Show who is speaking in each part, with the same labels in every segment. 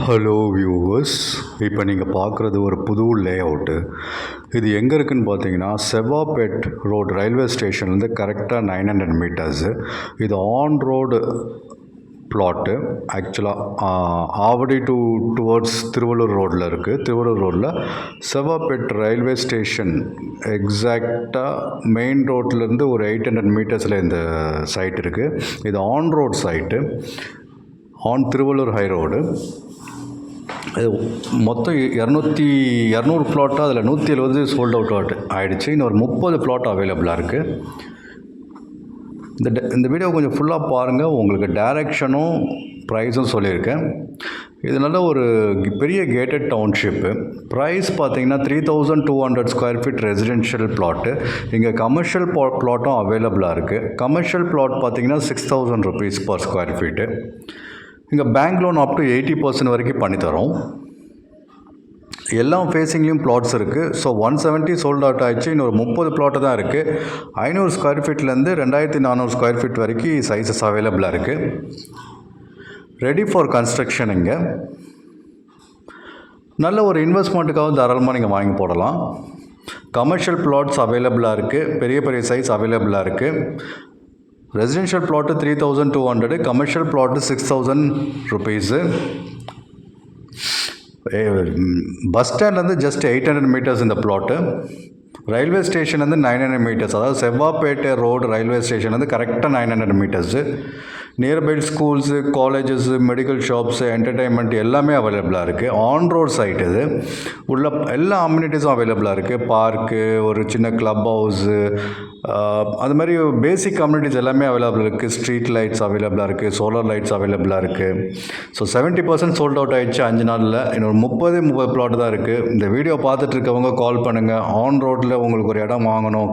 Speaker 1: Hello viewers, இப்போ நீங்கள் பார்க்குறது ஒரு புது லேஅவுட்டு. இது எங்கே இருக்குதுன்னு பார்த்தீங்கன்னா செவாப்பேட் ரோடு ரயில்வே ஸ்டேஷன்லேருந்து கரெக்டாக 900 மீட்டர்ஸு. இது ஆன் ரோடு பிளாட்டு. ஆக்சுவலாக ஆவடி டுவர்ட்ஸ் திருவள்ளூர் ரோடில் இருக்குது. திருவள்ளூர் ரோடில் செவாப்பேட் ரயில்வே ஸ்டேஷன் எக்ஸாக்டாக மெயின் ரோட்லேருந்து ஒரு 800 மீட்டர்ஸில் இந்த சைட் இருக்குது. இது on road side, on Tiruvallur high road. மொத்தம் 200 பிளாட்டாக அதில் 170 சோல்ட் அவுட் ஆகிடுச்சு. இன்னொரு 30 பிளாட் அவைலபிளாக இருக்குது. இந்த வீடியோ கொஞ்சம் ஃபுல்லாக பாருங்கள். உங்களுக்கு டைரக்ஷனும் ப்ரைஸும் சொல்லியிருக்கேன். இது நல்ல ஒரு பெரிய கேட்டட் டவுன்ஷிப்பு. ப்ரைஸ் பார்த்தீங்கன்னா 3200 ஸ்கொயர் ஃபீட் ரெசிடென்ஷியல் பிளாட்டு. இங்கே கமர்ஷியல் பிளாட்டும் அவைலபிளாக இருக்குது. கமர்ஷியல் பிளாட் பார்த்தீங்கன்னா 6000 ருபீஸ் பர் ஸ்கொயர் ஃபீட்டு. இங்கே பேங்க் லோன் அப் டு 80% வரைக்கும் பண்ணித்தரோம். எல்லா ஃபேஸிங்லேயும் பிளாட்ஸ் இருக்குது. ஸோ 170 சோல்ட் அவுட் ஆகிடுச்சு. இன்னொரு 30 பிளாட்டு தான் இருக்குது. 500 ஸ்கொயர் ஃபீட்லேருந்து 2400 ஸ்கொயர் ஃபீட் வரைக்கும் சைஸஸ் அவைலபிளாக இருக்குது. Ready for construction. இங்கே நல்ல ஒரு இன்வெஸ்ட்மெண்ட்டுக்காக தாராளமாக நீங்கள் வாங்கி போடலாம். கமர்ஷியல் பிளாட்ஸ் அவைலபிளாக இருக்குது. பெரிய பெரிய சைஸ் அவைலபிளாக இருக்குது. Residential plot 3200, commercial plot 6000 rupees. Bus ஸ்டாண்ட்லேருந்து ஜஸ்ட் 800 மீட்டர்ஸ் இந்த பிளாட்டு. ரயில்வே ஸ்டேஷன்லேருந்து 900 மீட்டர்ஸ். அதாவது செவ்வாப்பேட்டை ரோடு ரயில்வே ஸ்டேஷன்லேருந்து கரெக்டாக 900 metres. Nearby schools, colleges, medical shops, entertainment எல்லாமே அவைலபிளாக இருக்குது. ஆன் ரோட் சைட் இது. உள்ள எல்லா அம்யூனிட்டிஸும் அவைலபிளாக இருக்குது. பார்க்கு, ஒரு சின்ன கிளப் ஹவுஸு, அது மாதிரி பேசிக் கம்யூனிட்டிஸ் எல்லாமே அவைலபிள் இருக்குது. ஸ்ட்ரீட் லைட்ஸ் அவைலபிளாக இருக்குது. சோலார் லைட்ஸ் அவைலபிளாக இருக்குது. ஸோ 70% சோல்ட் அவுட் ஆகிடுச்சு 5 நாளில். இன்னொரு 30 பிளாட் தான் இருக்குது. இந்த வீடியோ பார்த்துட்டு இருக்கவங்க கால் பண்ணுங்கள். ஆன் ரோட்டில் உங்களுக்கு ஒரு இடம் வாங்கணும்,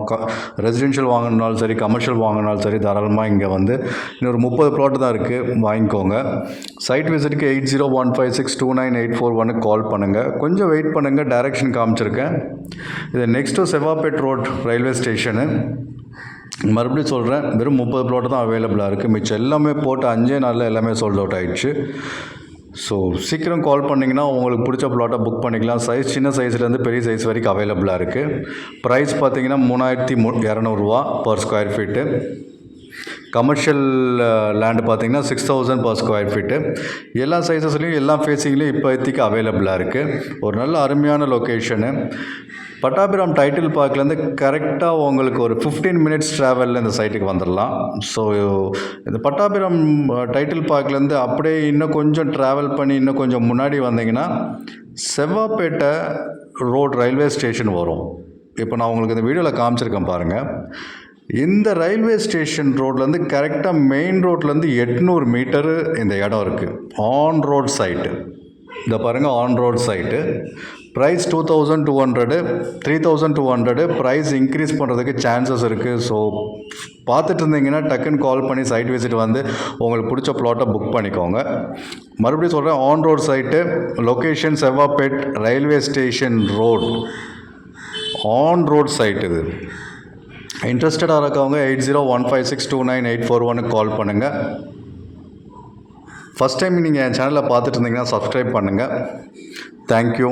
Speaker 1: ரெசிடென்ஷியல் வாங்கினாலும் சரி, கமர்ஷியல் வாங்கினாலும் சரி, தாராளமாக இங்கே வந்து இன்னொரு 30 பிளாட் தான் இருக்குது, வாங்கிக்கோங்க. சைட் விசிட்டுக்கு 8015629841 கால் பண்ணுங்கள். கொஞ்சம் வெயிட் பண்ணுங்கள், டைரக்ஷன் காமிச்சிருக்கேன். இது நெக்ஸ்ட்டு செவாப்பேட் ரோட் ரயில்வே ஸ்டேஷனு. மறுபடியும் சொல்கிறேன், வெறும் 30 பிளாட் தான் அவைலபிளாக இருக்குது. மிச்சம் எல்லாமே போட்டு 5 நாளில் எல்லாமே சோல்ட் அவுட் ஆகிடுச்சு. ஸோ சீக்கிரம் கால் பண்ணிங்கன்னா உங்களுக்கு பிடிச்ச பிளாட்டை புக் பண்ணிக்கலாம். சைஸ் சின்ன சைஸ்லேருந்து பெரிய சைஸ் வரைக்கும் அவைலபிளாக இருக்குது. ப்ரைஸ் பார்த்தீங்கன்னா 3200 per square feet. Commercial land பார்த்தீங்கன்னா 6000 பர் ஸ்கொயர் ஃபீட்டு. எல்லா சைஸஸ்லேயும் எல்லா ஃபேஸிங்லேயும் இப்போதைக்கு அவைலபிளாக இருக்குது. ஒரு நல்ல அருமையான லொக்கேஷனு. பட்டாபிராம் டைட்டில் பார்க்லேருந்து கரெக்டாக உங்களுக்கு ஒரு 15 மினிட்ஸ் ட்ராவலில் இந்த சைட்டுக்கு வந்துடலாம். ஸோ இந்த பட்டாபிராம் டைட்டில் பார்க்லேருந்து அப்படியே இன்னும் கொஞ்சம் ட்ராவல் பண்ணி இன்னும் கொஞ்சம் முன்னாடி வந்தீங்கன்னா செவ்வாப்பேட்டை ரோட் ரயில்வே ஸ்டேஷன் வரும். இப்போ நான் உங்களுக்கு இந்த வீடியோவில் காமிச்சிருக்கேன் பாருங்கள். இந்த ரயில்வே ஸ்டேஷன் ரோட்லேருந்து கரெக்டாக மெயின் ரோட்லேருந்து 800 மீட்டரு இந்த இடம் இருக்குது. On road side. இதை பாருங்கள், on road side. Price 2200, 3200. Price increase பண்ணுறதுக்கு சான்சஸ் இருக்குது. ஸோ பார்த்துட்டு இருந்தீங்கன்னா டக்குன்னு கால் பண்ணி சைட் விசிட் வந்து உங்களுக்கு பிடிச்ச பிளாட்டை புக் பண்ணிக்கோங்க. மறுபடியும் சொல்கிறேன், on road side. Location Sevvapet railway station road, on road side. இது இன்ட்ரெஸ்டடாக இருக்கவங்க 8015629841 கால் பண்ணுங்கள். ஃபஸ்ட் டைம் நீங்கள் என் சேனலை பார்த்துட்டு இருந்தீங்கன்னா சப்ஸ்கிரைப் பண்ணுங்கள். தேங்க்யூ.